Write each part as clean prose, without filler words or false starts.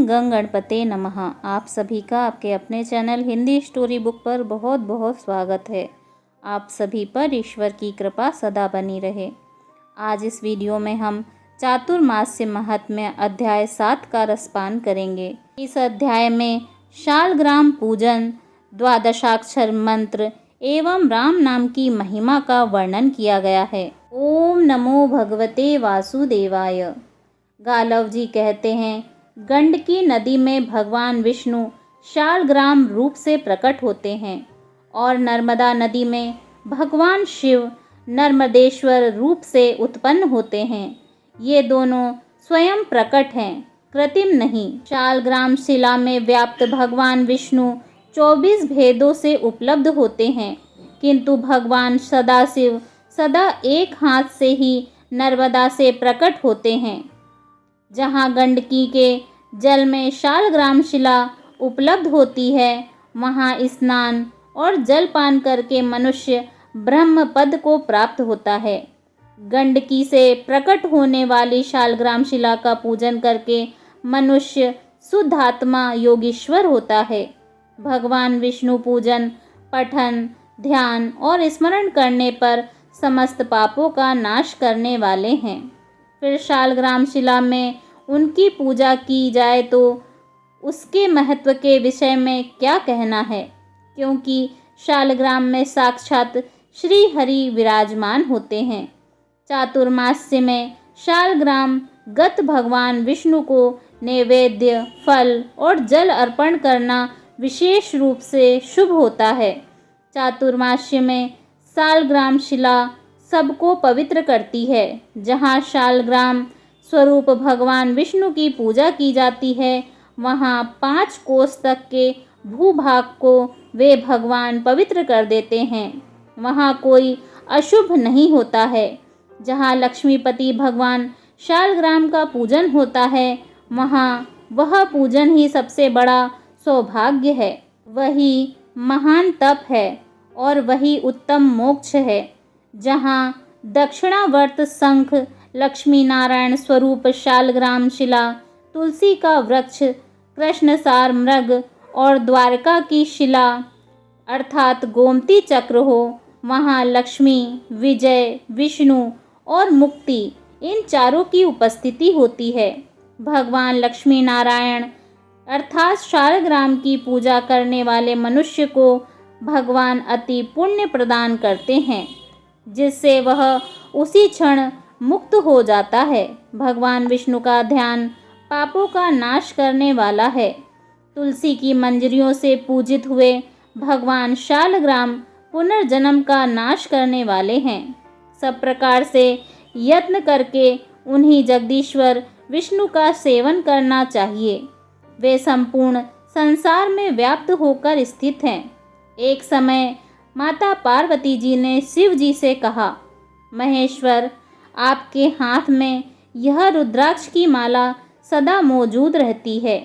गंग गणपते नमः। आप सभी का आपके अपने चैनल हिंदी स्टोरी बुक पर बहुत बहुत स्वागत है। आप सभी पर ईश्वर की कृपा सदा बनी रहे। आज इस वीडियो में हम चातुर्मास्य महात्म्य अध्याय 7 का रसपान करेंगे। इस अध्याय में शालग्राम पूजन, द्वादशाक्षर मंत्र एवं राम नाम की महिमा का वर्णन किया गया है। ओम नमो भगवते वासुदेवाय। गालव जी कहते हैं, गंडकी नदी में भगवान विष्णु शालग्राम रूप से प्रकट होते हैं और नर्मदा नदी में भगवान शिव नर्मदेश्वर रूप से उत्पन्न होते हैं। ये दोनों स्वयं प्रकट हैं, कृत्रिम नहीं। शालग्राम शिला में व्याप्त भगवान विष्णु 24 भेदों से उपलब्ध होते हैं, किंतु भगवान सदाशिव सदा एक हाथ से ही नर्मदा से प्रकट होते हैं। जहाँ गंडकी के जल में शालग्राम शिला उपलब्ध होती है, वहाँ स्नान और जलपान करके मनुष्य ब्रह्म पद को प्राप्त होता है। गंडकी से प्रकट होने वाली शालग्राम शिला का पूजन करके मनुष्य शुद्ध आत्मा योगीश्वर होता है। भगवान विष्णु पूजन, पठन, ध्यान और स्मरण करने पर समस्त पापों का नाश करने वाले हैं। फिर शालग्राम शिला में उनकी पूजा की जाए तो उसके महत्व के विषय में क्या कहना है, क्योंकि शालग्राम में साक्षात श्री हरि विराजमान होते हैं। चातुर्मास्य में शालग्राम गत भगवान विष्णु को नैवेद्य, फल और जल अर्पण करना विशेष रूप से शुभ होता है। चातुर्मास्य में शालग्राम शिला सबको पवित्र करती है। जहाँ शालग्राम स्वरूप भगवान विष्णु की पूजा की जाती है, वहाँ 5 कोस तक के भूभाग को वे भगवान पवित्र कर देते हैं। वहाँ कोई अशुभ नहीं होता है। जहाँ लक्ष्मीपति भगवान शालग्राम का पूजन होता है, वहाँ वह पूजन ही सबसे बड़ा सौभाग्य है। वही महान तप है और वही उत्तम मोक्ष है। जहाँ दक्षिणावर्त शंख, लक्ष्मी नारायण स्वरूप शालग्राम शिला, तुलसी का वृक्ष, कृष्णसार मृग और द्वारका की शिला अर्थात गोमती चक्र हो, वहाँ लक्ष्मी, विजय, विष्णु और मुक्ति इन चारों की उपस्थिति होती है। भगवान लक्ष्मी नारायण अर्थात शालग्राम की पूजा करने वाले मनुष्य को भगवान अति पुण्य प्रदान करते हैं, जिससे वह उसी क्षण मुक्त हो जाता है। भगवान विष्णु का ध्यान पापों का नाश करने वाला है। तुलसी की मंजरियों से पूजित हुए भगवान शालग्राम पुनर्जन्म का नाश करने वाले हैं। सब प्रकार से यत्न करके उन्हीं जगदीश्वर विष्णु का सेवन करना चाहिए। वे संपूर्ण संसार में व्याप्त होकर स्थित हैं। एक समय माता पार्वती जी ने शिव जी से कहा, महेश्वर, आपके हाथ में यह रुद्राक्ष की माला सदा मौजूद रहती है।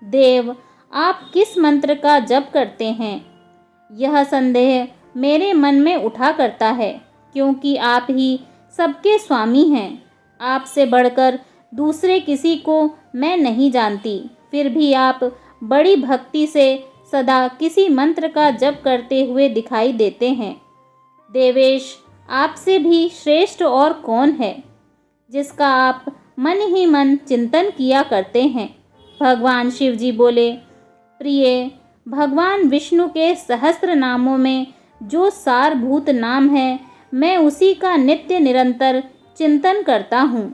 देव, आप किस मंत्र का जप करते हैं? यह संदेह मेरे मन में उठा करता है, क्योंकि आप ही सबके स्वामी हैं। आपसे बढ़कर दूसरे किसी को मैं नहीं जानती। फिर भी आप बड़ी भक्ति से सदा किसी मंत्र का जप करते हुए दिखाई देते हैं। देवेश, आपसे भी श्रेष्ठ और कौन है, जिसका आप मन ही मन चिंतन किया करते हैं? भगवान शिव जी बोले, प्रिय, भगवान विष्णु के सहस्त्र नामों में जो सारभूत नाम है, मैं उसी का नित्य निरंतर चिंतन करता हूँ।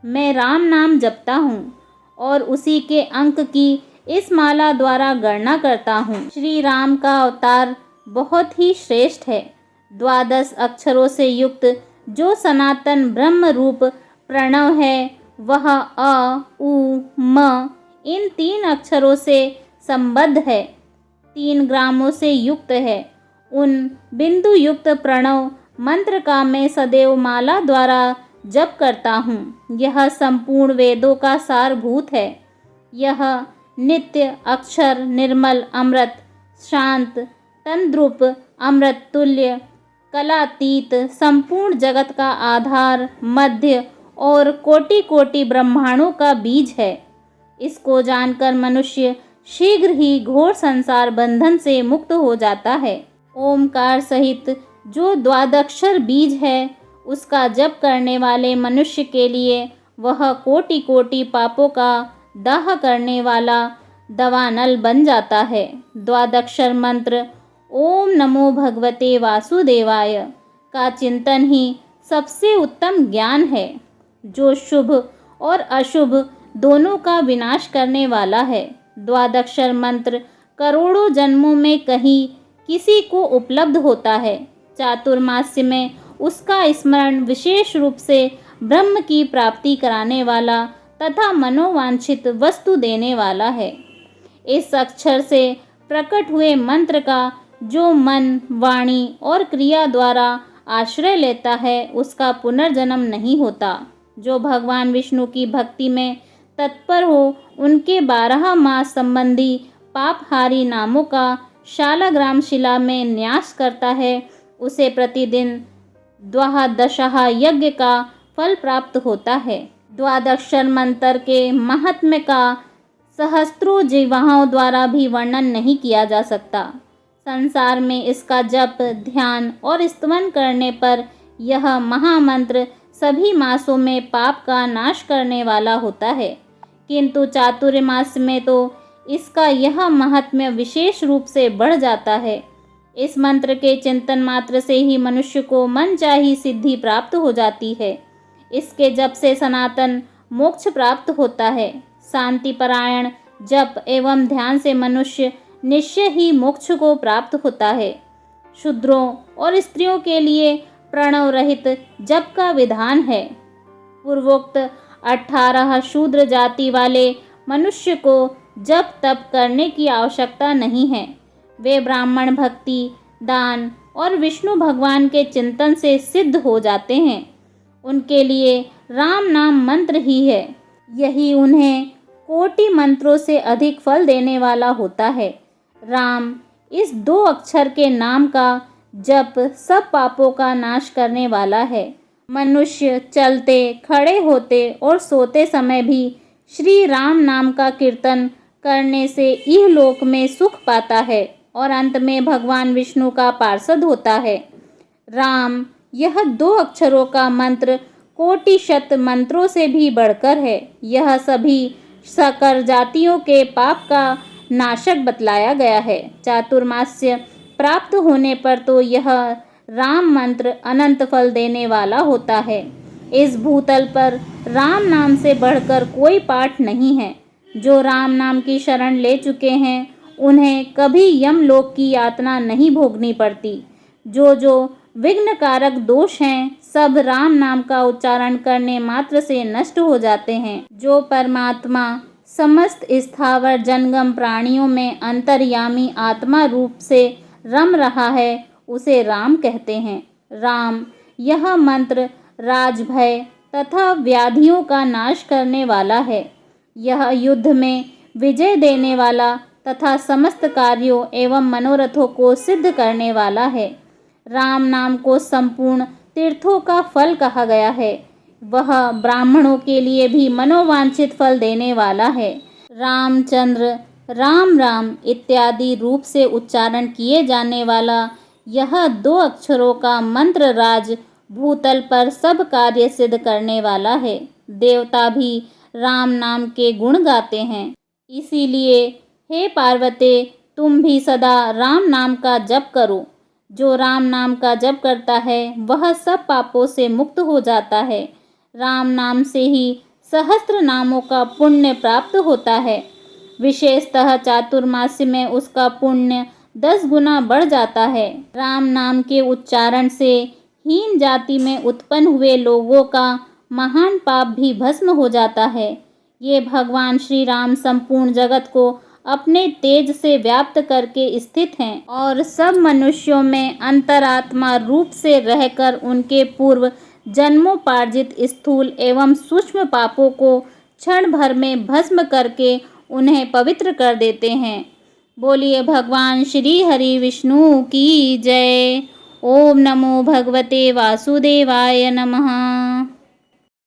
मैं राम नाम जपता हूँ और उसी के अंक की इस माला द्वारा गणना करता हूँ। श्री राम का अवतार बहुत ही श्रेष्ठ है। 12 अक्षरों से युक्त जो सनातन ब्रह्म रूप प्रणव है, वह अ, उ, म इन 3 अक्षरों से संबद्ध है। 3 ग्रामों से युक्त है। उन बिंदु युक्त प्रणव मंत्र का मैं सदैव माला द्वारा जप करता हूँ। यह संपूर्ण वेदों का सारभूत है। यह नित्य अक्षर निर्मल अमृत, शांत तंद्रुप अमृत तुल्य, कलातीत, संपूर्ण जगत का आधार, मध्य और कोटि कोटि ब्रह्मांडों का बीज है। इसको जानकर मनुष्य शीघ्र ही घोर संसार बंधन से मुक्त हो जाता है। ओमकार सहित जो द्वादक्षर बीज है, उसका जप करने वाले मनुष्य के लिए वह कोटि कोटि पापों का दाह करने वाला दवानल बन जाता है। द्वादक्षर मंत्र ओम नमो भगवते वासुदेवाय का चिंतन ही सबसे उत्तम ज्ञान है, जो शुभ और अशुभ दोनों का विनाश करने वाला है। द्वादक्षर मंत्र करोड़ों जन्मों में कहीं किसी को उपलब्ध होता है। चातुर्मास्य में उसका स्मरण विशेष रूप से ब्रह्म की प्राप्ति कराने वाला तथा मनोवांछित वस्तु देने वाला है। इस अक्षर से प्रकट हुए मंत्र का जो मन, वाणी और क्रिया द्वारा आश्रय लेता है, उसका पुनर्जन्म नहीं होता। जो भगवान विष्णु की भक्ति में तत्पर हो, उनके 12 मास संबंधी पापहारी नामों का शालाग्राम शिला में न्यास करता है, उसे प्रतिदिन द्वादशः यज्ञ का फल प्राप्त होता है। द्वादक्षर मंत्र के महात्म्य का सहस्त्रों जीवाओं द्वारा भी वर्णन नहीं किया जा सकता। संसार में इसका जप, ध्यान और स्तवन करने पर यह महामंत्र सभी मासों में पाप का नाश करने वाला होता है, किंतु चातुर्मास में तो इसका यह महात्म्य विशेष रूप से बढ़ जाता है। इस मंत्र के चिंतन मात्र से ही मनुष्य को मनचाही सिद्धि प्राप्त हो जाती है। इसके जप से सनातन मोक्ष प्राप्त होता है। शांति परायण जप एवं ध्यान से मनुष्य निश्चय ही मोक्ष को प्राप्त होता है। शूद्रों और स्त्रियों के लिए प्रणव रहित जप का विधान है। पूर्वोक्त 18 शूद्र जाति वाले मनुष्य को जप तप करने की आवश्यकता नहीं है। वे ब्राह्मण भक्ति, दान और विष्णु भगवान के चिंतन से सिद्ध हो जाते हैं। उनके लिए राम नाम मंत्र ही है। यही उन्हें कोटि मंत्रों से अधिक फल देने वाला होता है। राम इस 2 अक्षर के नाम का जप सब पापों का नाश करने वाला है। मनुष्य चलते, खड़े होते और सोते समय भी श्री राम नाम का कीर्तन करने से इहलोक में सुख पाता है और अंत में भगवान विष्णु का पार्षद होता है। राम यह 2 अक्षरों का मंत्र कोटि शत मंत्रों से भी बढ़कर है। यह सभी सकल जातियों के पाप का नाशक बतलाया गया है। चातुर्मास्य प्राप्त होने पर तो यह राम मंत्र अनंत फल देने वाला होता है। इस भूतल पर राम नाम से बढ़कर कोई पाठ नहीं है। जो राम नाम की शरण ले चुके हैं, उन्हें कभी यमलोक की यातना नहीं भोगनी पड़ती। जो विघ्न कारक दोष हैं, सब राम नाम का उच्चारण करने मात्र से नष्ट हो जाते हैं। जो परमात्मा समस्त स्थावर जंगम प्राणियों में अंतर्यामी आत्मा रूप से रम रहा है, उसे राम कहते हैं। राम यह मंत्र राजभय तथा व्याधियों का नाश करने वाला है। यह युद्ध में विजय देने वाला तथा समस्त कार्यों एवं मनोरथों को सिद्ध करने वाला है। राम नाम को संपूर्ण तीर्थों का फल कहा गया है। वह ब्राह्मणों के लिए भी मनोवांछित फल देने वाला है। रामचंद्र, राम राम इत्यादि रूप से उच्चारण किए जाने वाला यह 2 अक्षरों का मंत्र राज भूतल पर सब कार्य सिद्ध करने वाला है। देवता भी राम नाम के गुण गाते हैं। इसीलिए हे पार्वती, तुम भी सदा राम नाम का जप करो। जो राम नाम का जप करता है, वह सब पापों से मुक्त हो जाता है। राम नाम से ही सहस्त्र नामों का पुण्य प्राप्त होता है। विशेषतः चातुर्मास्य में उसका पुण्य 10 गुना बढ़ जाता है। राम नाम के उच्चारण से हीन जाति में उत्पन्न हुए लोगों का महान पाप भी भस्म हो जाता है। ये भगवान श्री राम संपूर्ण जगत को अपने तेज से व्याप्त करके स्थित हैं और सब मनुष्यों में अंतरात्मा रूप से रहकर उनके पूर्व जन्मोपार्जित स्थूल एवं सूक्ष्म पापों को क्षण भर में भस्म करके उन्हें पवित्र कर देते हैं। बोलिए भगवान श्री हरि विष्णु की जय। ओम नमो भगवते वासुदेवाय नमः।